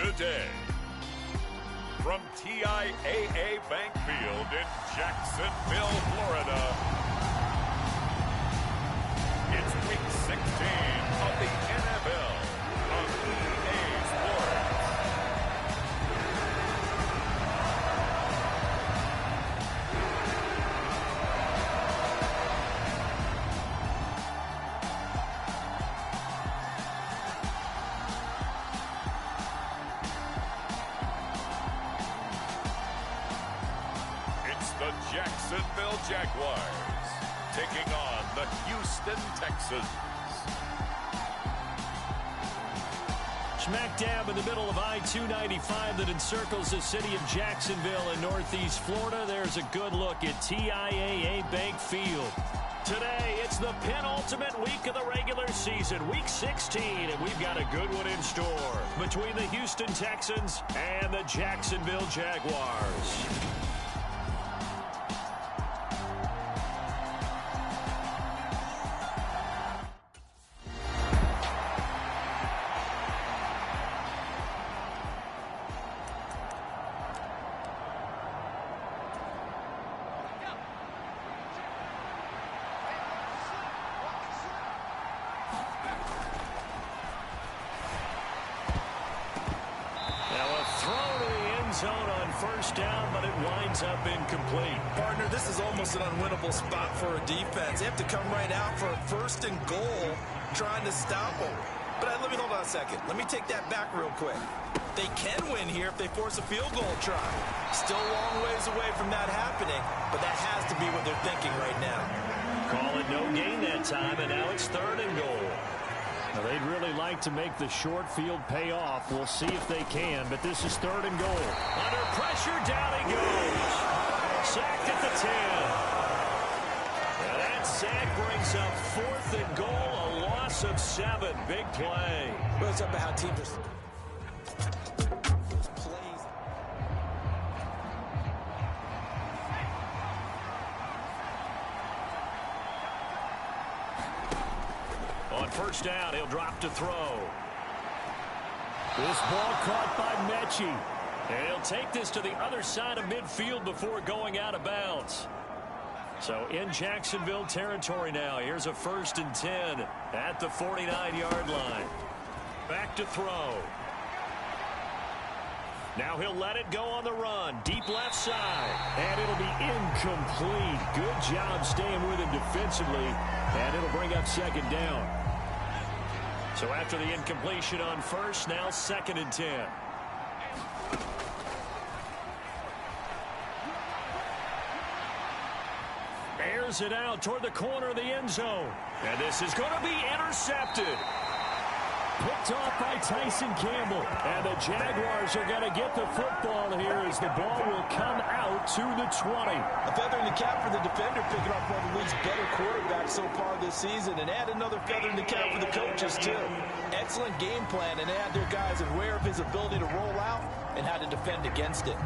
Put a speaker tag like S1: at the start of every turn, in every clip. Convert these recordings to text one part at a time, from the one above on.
S1: today. From TIAA Bank Field in Jacksonville, Florida, it's Week 16 of the NFL on EA Sports. The Jacksonville Jaguars taking on the Houston Texans.
S2: Smack dab in the middle of I-295 that encircles the city of Jacksonville in northeast Florida. There's a good look at TIAA Bank Field. Today, it's the penultimate week of the regular season, Week 16, and we've got a good one in store between the Houston Texans and the Jacksonville Jaguars. Zone on first down, but it winds up incomplete.
S3: Partner, this is almost an unwinnable spot for a defense. They have to come right out for a first and goal, trying to stop them. But let me hold on a second. Let me take that back real quick. They can win here if they force a field goal try. Still a long ways away from that happening, but that has to be what they're thinking right now.
S2: Call it no gain that time, and now it's third and goal. Now, they'd really like to make the short field pay off. We'll see if they can, but this is third and goal. Under pressure, down he goes. Sacked at the 10. And that sack brings up fourth and goal, a loss of 7. Big play.
S3: Well, it's up about how teams are...
S2: First down, he'll drop to throw. This ball caught by Mechie. And he'll take this to the other side of midfield before going out of bounds. So in Jacksonville territory now. Here's a 1st and 10 at the 49-yard line. Back to throw. Now he'll let it go on the run. Deep left side. And it'll be incomplete. Good job staying with him defensively. And it'll bring up second down. So after the incompletion on first, now 2nd and 10. Airs it out toward the corner of the end zone. And this is going to be intercepted. Picked off by Tyson Campbell. And the Jaguars are going to get the football here as the ball will come out to the 20.
S3: A feather in the cap for the defender, picking off one of the league's better quarterbacks so far this season. And add another feather in the cap for the coaches, too. Excellent game plan, and they had their guys aware of his ability to roll out and how to defend against it.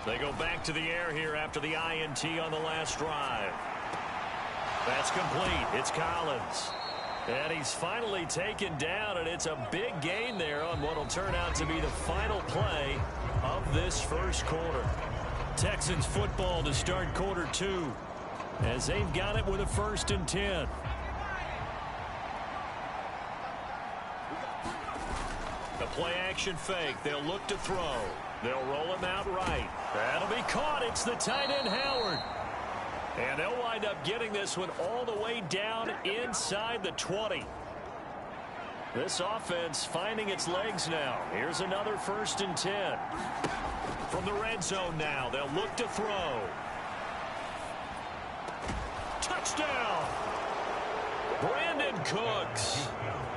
S2: They go back to the air here after the INT on the last drive. That's complete. It's Collins. And he's finally taken down, and it's a big gain there on what will turn out to be the final play of this first quarter. Texans football to start quarter 2 as they've got it with a 1st and 10. The play action fake. They'll look to throw. They'll roll him out right. That'll be caught. It's the tight end, Howard. And they'll wind up getting this one all the way down inside the 20. This offense finding its legs now. Here's another 1st and 10. From the red zone now, they'll look to throw. Touchdown! Brandon Cooks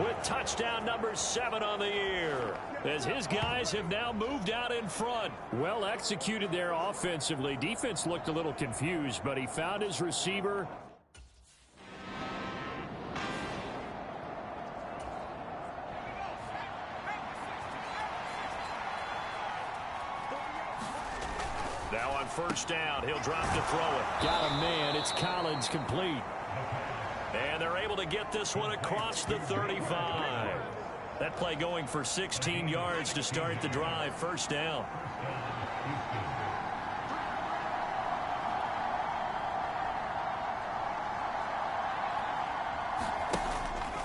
S2: with touchdown number 7 on the year, as his guys have now moved out in front.
S4: Well executed there offensively. Defense looked a little confused, but he found his receiver.
S2: Now on 1st down, he'll drop to throw it.
S4: Got a man. It's Collins, complete.
S2: And they're able to get this one across the 35. That play going for 16 yards to start the drive. 1st down.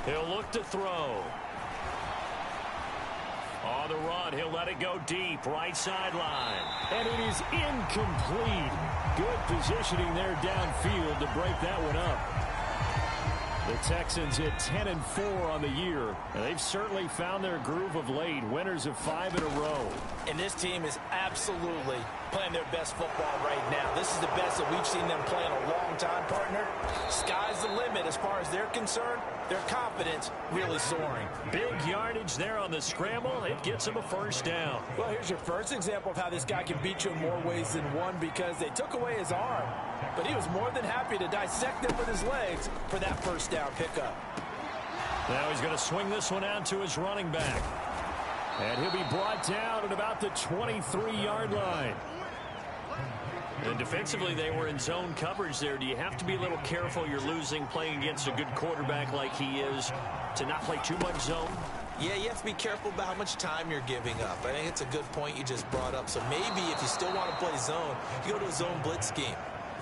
S2: He'll look to throw. On the run, he'll let it go deep, right sideline.
S4: And it is incomplete. Good positioning there downfield to break that one up. The Texans hit 10-4 on the year, and they've certainly found their groove of late. Winners of 5 in a row.
S3: And this team is absolutely playing their best football right now. This is the best that we've seen them play in a long time, partner. Sky's the limit as far as they're concerned. Their confidence really soaring.
S2: Big yardage there on the scramble. It gets them a 1st down.
S3: Well, here's your first example of how this guy can beat you in more ways than one, because they took away his arm, but he was more than happy to dissect them with his legs for that 1st down pickup.
S2: Now he's going to swing this one out to his running back.
S4: And he'll be brought down at about the 23-yard line.
S2: And defensively, they were in zone coverage there. Do you have to be a little careful? You're losing playing against a good quarterback like he is to not play too much zone?
S3: Yeah, you have to be careful about how much time you're giving up. I think it's a good point you just brought up. So maybe if you still want to play zone, you go to a zone blitz scheme.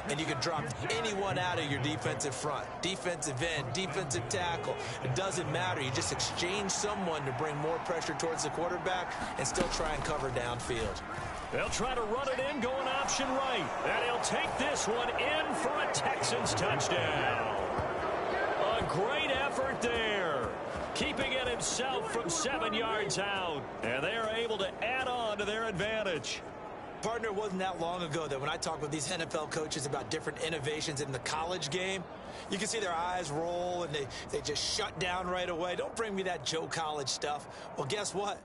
S3: And you can drop anyone out of your defensive front. Defensive end, defensive tackle. It doesn't matter. You just exchange someone to bring more pressure towards the quarterback and still try and cover downfield.
S2: They'll try to run it in, going option right. And he'll take this one in for a Texans touchdown. A great effort there. Keeping it himself from 7 yards out. And they are able to add on to their advantage.
S3: Partner, it wasn't that long ago that when I talk with these NFL coaches about different innovations in the college game, you can see their eyes roll and they just shut down right away. Don't bring me that Joe College stuff. Well, guess what?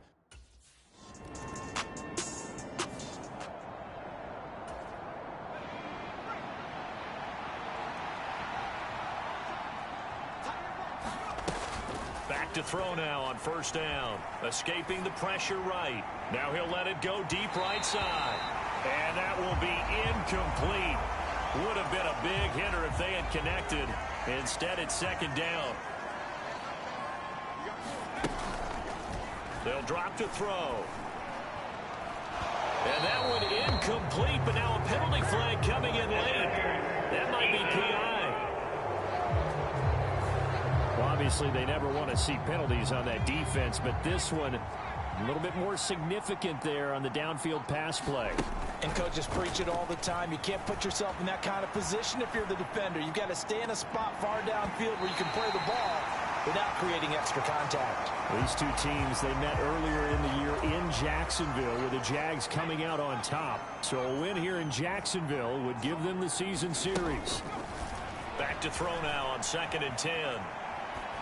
S2: Back to throw now on 1st down. Escaping the pressure right. Now he'll let it go deep right side. And that will be incomplete. Would have been a big hitter if they had connected. Instead, it's 2nd down. They'll drop to throw. And that one incomplete, but now a penalty flag coming in late. That might be PI.
S4: Well, obviously, they never want to see penalties on that defense, but this one a little bit more significant there on the downfield pass play.
S3: And coaches preach it all the time. You can't put yourself in that kind of position if you're the defender. You've got to stay in a spot far downfield where you can play the ball without creating extra contact.
S4: These two teams, they met earlier in the year in Jacksonville with the Jags coming out on top. So a win here in Jacksonville would give them the season series.
S2: Back to throw now on 2nd and 10.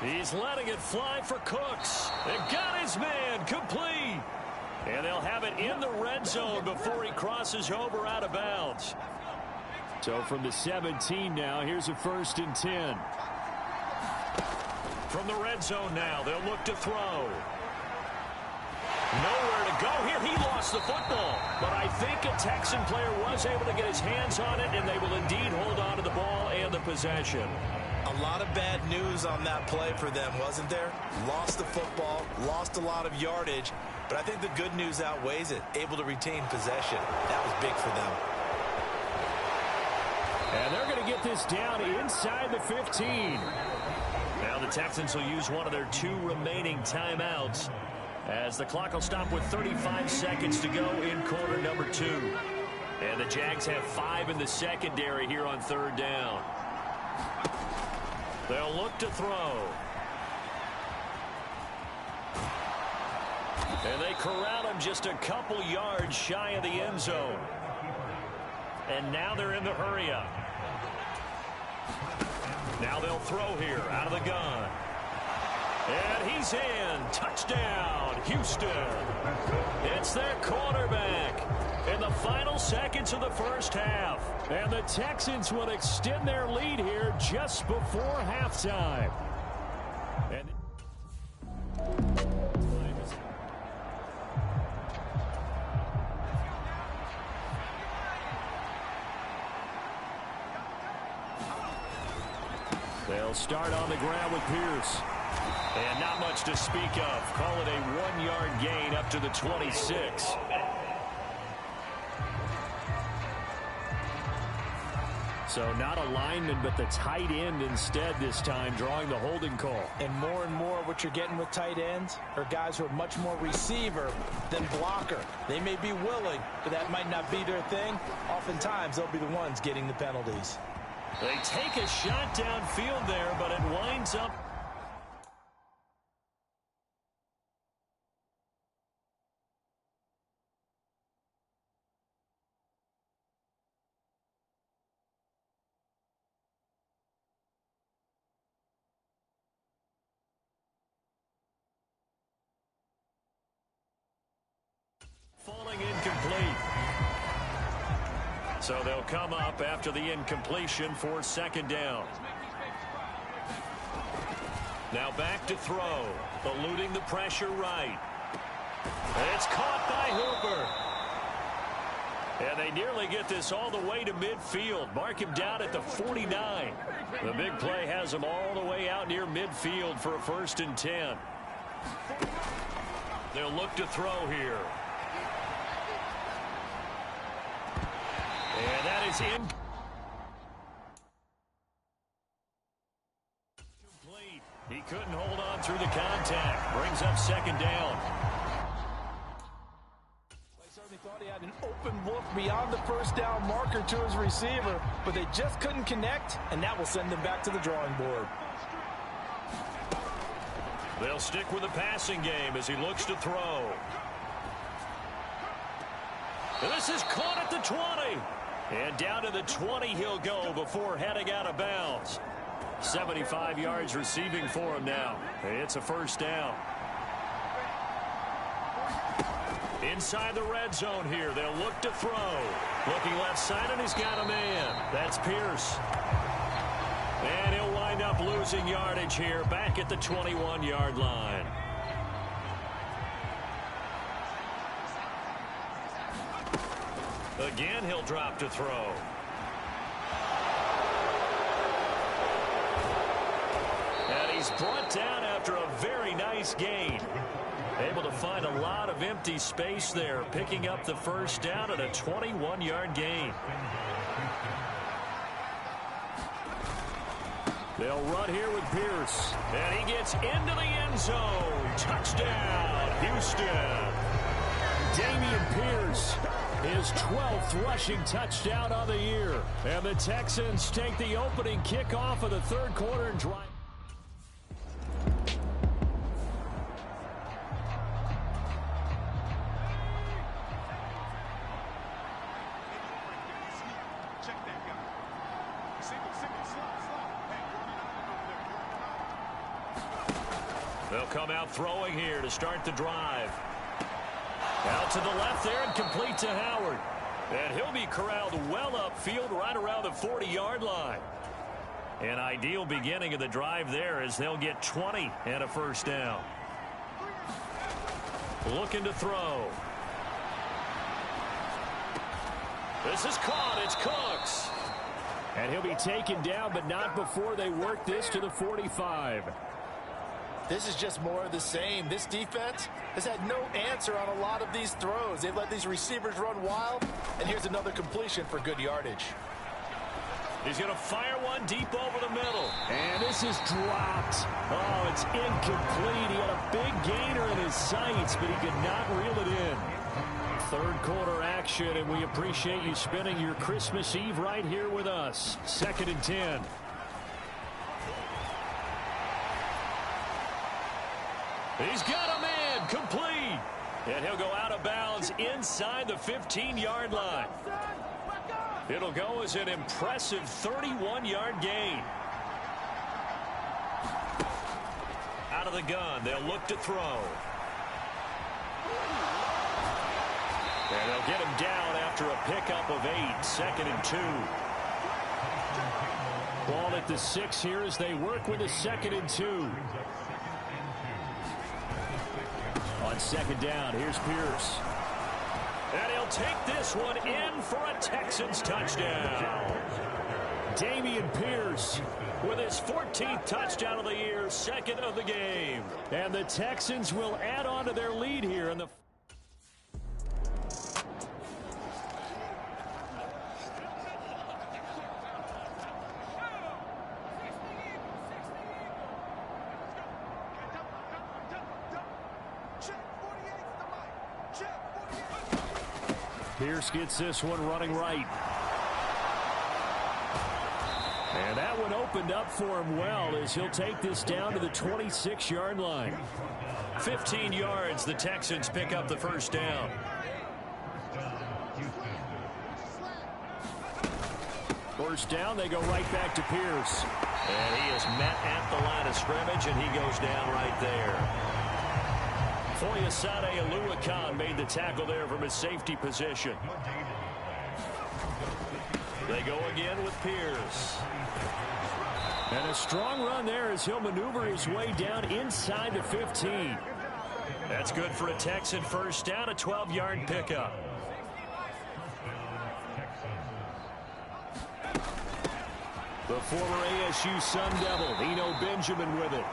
S2: He's letting it fly for Cooks. They've got his man complete. And they'll have it in the red zone before he crosses over out of bounds.
S4: So from the 17 now, here's a 1st and 10.
S2: From the red zone now, they'll look to throw. Nowhere to go here. He lost the football. But I think a Texan player was able to get his hands on it, and they will indeed hold on to the ball and the possession.
S3: A lot of bad news on that play for them, wasn't there? Lost the football, lost a lot of yardage, but I think the good news outweighs it. Able to retain possession. That was big for them.
S4: And they're going to get this down inside the 15.
S2: Now the Texans will use one of their 2 remaining timeouts as the clock will stop with 35 seconds to go in quarter number 2. And the Jags have 5 in the secondary here on 3rd down. They'll look to throw. And they corral him just a couple yards shy of the end zone. And now they're in the hurry-up. Now they'll throw here out of the gun. And he's in. Touchdown, Houston. It's their quarterback in the final seconds of the first half.
S4: And the Texans will extend their lead here just before halftime. And they'll start on the ground with Pierce.
S2: And not much to speak of. Call it a 1-yard gain up to the 26.
S4: So not a lineman, but the tight end instead this time, drawing the holding call.
S3: And more what you're getting with tight ends are guys who are much more receiver than blocker. They may be willing, but that might not be their thing. Oftentimes, they'll be the ones getting the penalties.
S2: They take a shot downfield there, but it winds up. Falling incomplete. So they'll come up after the incompletion for second down. Now back to throw. Eluding the pressure right. It's caught by Hooper. And they nearly get this all the way to midfield. Mark him down at the 49. The big play has him all the way out near midfield for a 1st and 10. They'll look to throw here. And that is incomplete. He couldn't hold on through the contact. Brings up second down.
S3: They certainly thought he had an open look beyond the first down marker to his receiver, but they just couldn't connect, and that will send them back to the drawing board.
S2: They'll stick with the passing game as he looks to throw. And this is caught at the 20. And down to the 20 he'll go before heading out of bounds. 75 yards receiving for him now. It's a 1st down. Inside the red zone here. They'll look to throw. Looking left side, and he's got a man. That's Pierce. And he'll wind up losing yardage here back at the 21-yard line. Again, he'll drop to throw. And he's brought down after a very nice gain. Able to find a lot of empty space there, picking up the 1st down at a 21-yard gain.
S4: They'll run here with Pierce.
S2: And he gets into the end zone. Touchdown, Houston.
S4: Dameon Pierce, his 12th rushing touchdown of the year. And the Texans take the opening kickoff of the 3rd quarter and drive.
S2: They'll come out throwing here to start the drive. Out to the left there and complete to Howard. And he'll be corralled well upfield right around the 40-yard line. An ideal beginning of the drive there as they'll get 20 and a 1st down. Looking to throw. This is caught. It's Cooks.
S4: And he'll be taken down, but not before they work this to the 45.
S5: This is just more of the same. This defense has had no answer on a lot of these throws. They've let these receivers run wild, and here's another completion for good yardage.
S2: He's going to fire one deep over the middle.
S4: And this is dropped. Oh, it's incomplete. He had a big gainer in his sights, but he could not reel it in. 3rd quarter action, and we appreciate you spending your Christmas Eve right here with us. 2nd and 10. He's got a man, complete.
S2: And he'll go out of bounds inside the 15-yard line. It'll go as an impressive 31-yard gain. Out of the gun, they'll look to throw. And they'll get him down after a pickup of 8, 2nd and 2.
S4: Ball at the 6 here as they work with a 2nd and 2. On 2nd down, here's Pierce.
S2: And he'll take this one in for a Texans touchdown.
S4: Dameon Pierce
S2: with his 14th touchdown of the year, 2nd of the game.
S4: And the Texans will add on to their lead here in the... Pierce gets this one running right. And that one opened up for him well as he'll take this down to the 26-yard line.
S2: 15 yards, the Texans pick up the first down.
S4: First down, they go right back to Pierce.
S2: And he is met at the line of scrimmage, and he goes down right there. Foyesade Oluwakan made the tackle there from his safety position. They go again with Pierce.
S4: And a strong run there as he'll maneuver his way down inside the 15.
S2: That's good for a Texan first down, a 12-yard pickup.
S4: The former ASU Sun Devil, Eno Benjamin with it.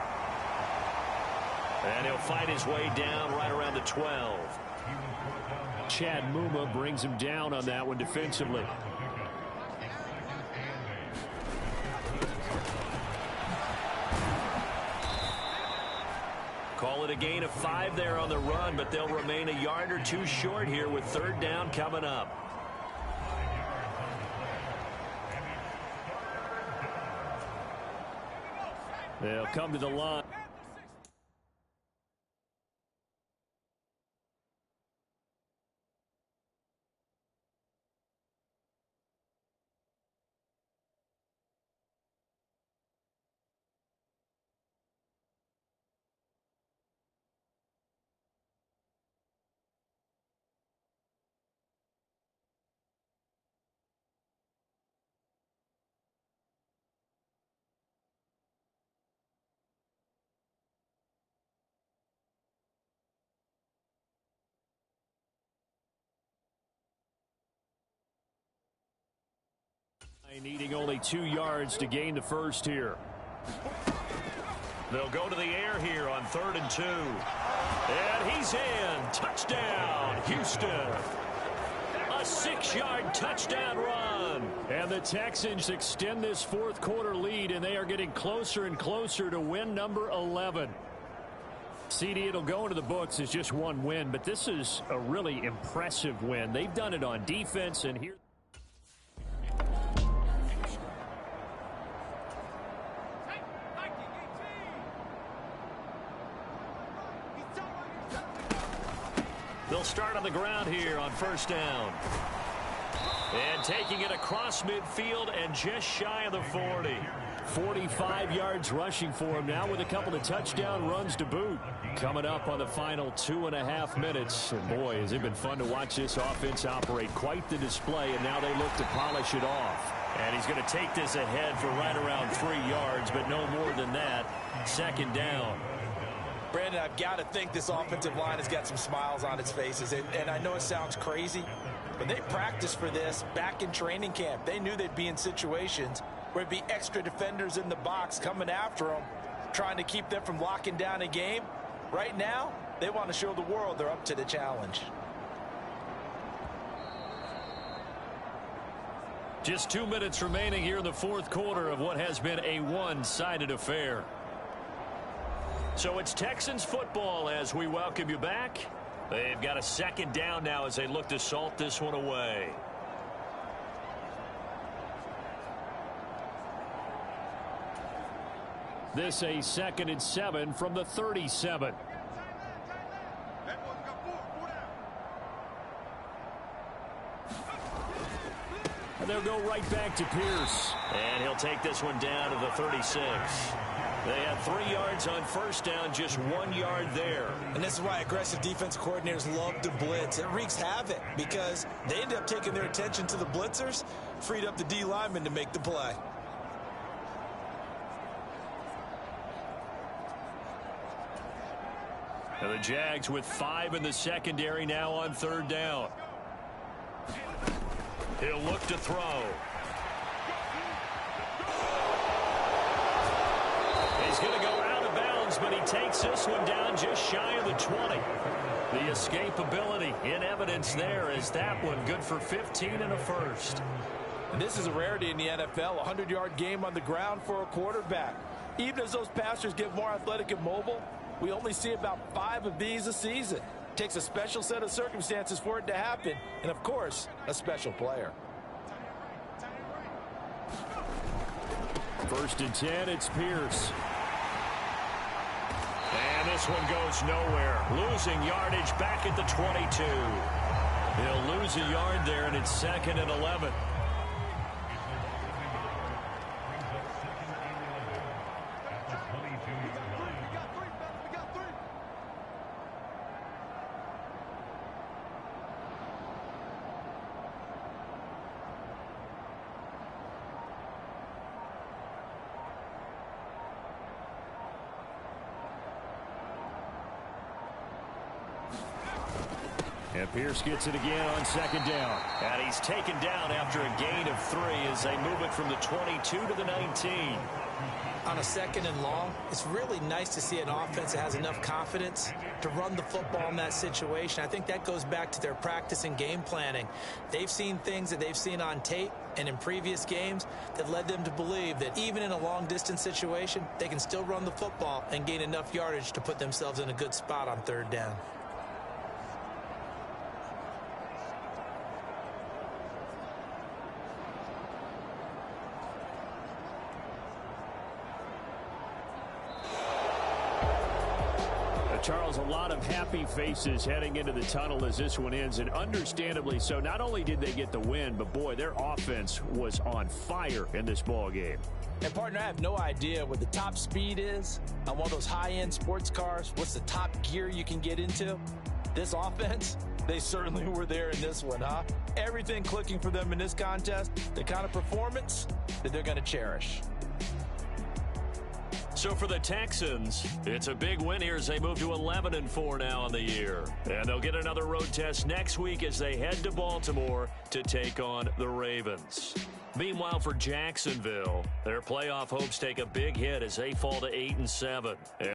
S2: And he'll fight his way down right around the 12.
S4: Chad Muma brings him down on that one defensively.
S2: Call it a gain of 5 there on the run, but they'll remain a yard or 2 short here with 3rd down coming up.
S4: They'll come to the line. Needing only 2 yards to gain the first here.
S2: They'll go to the air here on 3rd and 2. And he's in. Touchdown, Houston. A 6-yard touchdown run.
S4: And the Texans extend this 4th quarter lead, and they are getting closer and closer to win number 11. CD, it'll go into the books as just one win, but this is a really impressive win. They've done it on defense, and here...
S2: They'll start on the ground here on 1st down. And taking it across midfield and just shy of the 40.
S4: 45 yards rushing for him now with a couple of touchdown runs to boot. Coming up on the final 2.5 minutes. And boy, has it been fun to watch this offense operate. Quite the display, and now they look to polish it off.
S2: And he's going to take this ahead for right around 3 yards, but no more than that. 2nd down.
S3: Brandon, I've got to think this offensive line has got some smiles on its faces. And I know it sounds crazy, but they practiced for this back in training camp. They knew they'd be in situations where there'd be extra defenders in the box coming after them, trying to keep them from locking down a game. Right now, they want to show the world they're up to the challenge.
S2: Just 2 minutes remaining here in the 4th quarter of what has been a one-sided affair. So it's Texans football as we welcome you back. They've got a 2nd down now as they look to salt this one away.
S4: This a 2nd and 7 from the 37. And they'll go right back to Pierce.
S2: And he'll take this one down to the 36. They had 3 yards on first down, just 1 yard there.
S3: And this is why aggressive defense coordinators love to blitz. It wreaks havoc because they end up taking their attention to the blitzers, freed up the D lineman to make the play.
S4: And the Jags with 5 in the secondary now on third down. He'll look to throw. He's going to go out of bounds, but he takes this one down just shy of the 20. The escapability in evidence there is that one good for 15 and a first.
S5: And this is a rarity in the NFL, a 100-yard game on the ground for a quarterback. Even as those passers get more athletic and mobile, we only see about 5 of these a season. It takes a special set of circumstances for it to happen, and of course, a special player.
S4: First and 10, it's Pierce. And this one goes nowhere. Losing yardage back at the 22. He'll lose a yard there, and it's 2nd and 11. And Pierce gets it again on 2nd down.
S2: And he's taken down after a gain of 3 as they move it from the 22 to the 19.
S3: On a 2nd and long, it's really nice to see an offense that has enough confidence to run the football in that situation. I think that goes back to their practice and game planning. They've seen things that they've seen on tape and in previous games that led them to believe that even in a long-distance situation, they can still run the football and gain enough yardage to put themselves in a good spot on 3rd down.
S4: Charles, a lot of happy faces heading into the tunnel as this one ends, and understandably so. Not only did they get the win, but boy, their offense was on fire in this ball game.
S5: And partner, I have no idea what the top speed is on one of those high-end sports cars. What's the top gear you can get into? This offense, they certainly were there in this one, huh? Everything clicking for them in this contest, the kind of performance that they're going to cherish.
S2: So for the Texans, it's a big win here as they move to 11-4 now on the year. And they'll get another road test next week as they head to Baltimore to take on the Ravens. Meanwhile, for Jacksonville, their playoff hopes take a big hit as they fall to 8-7.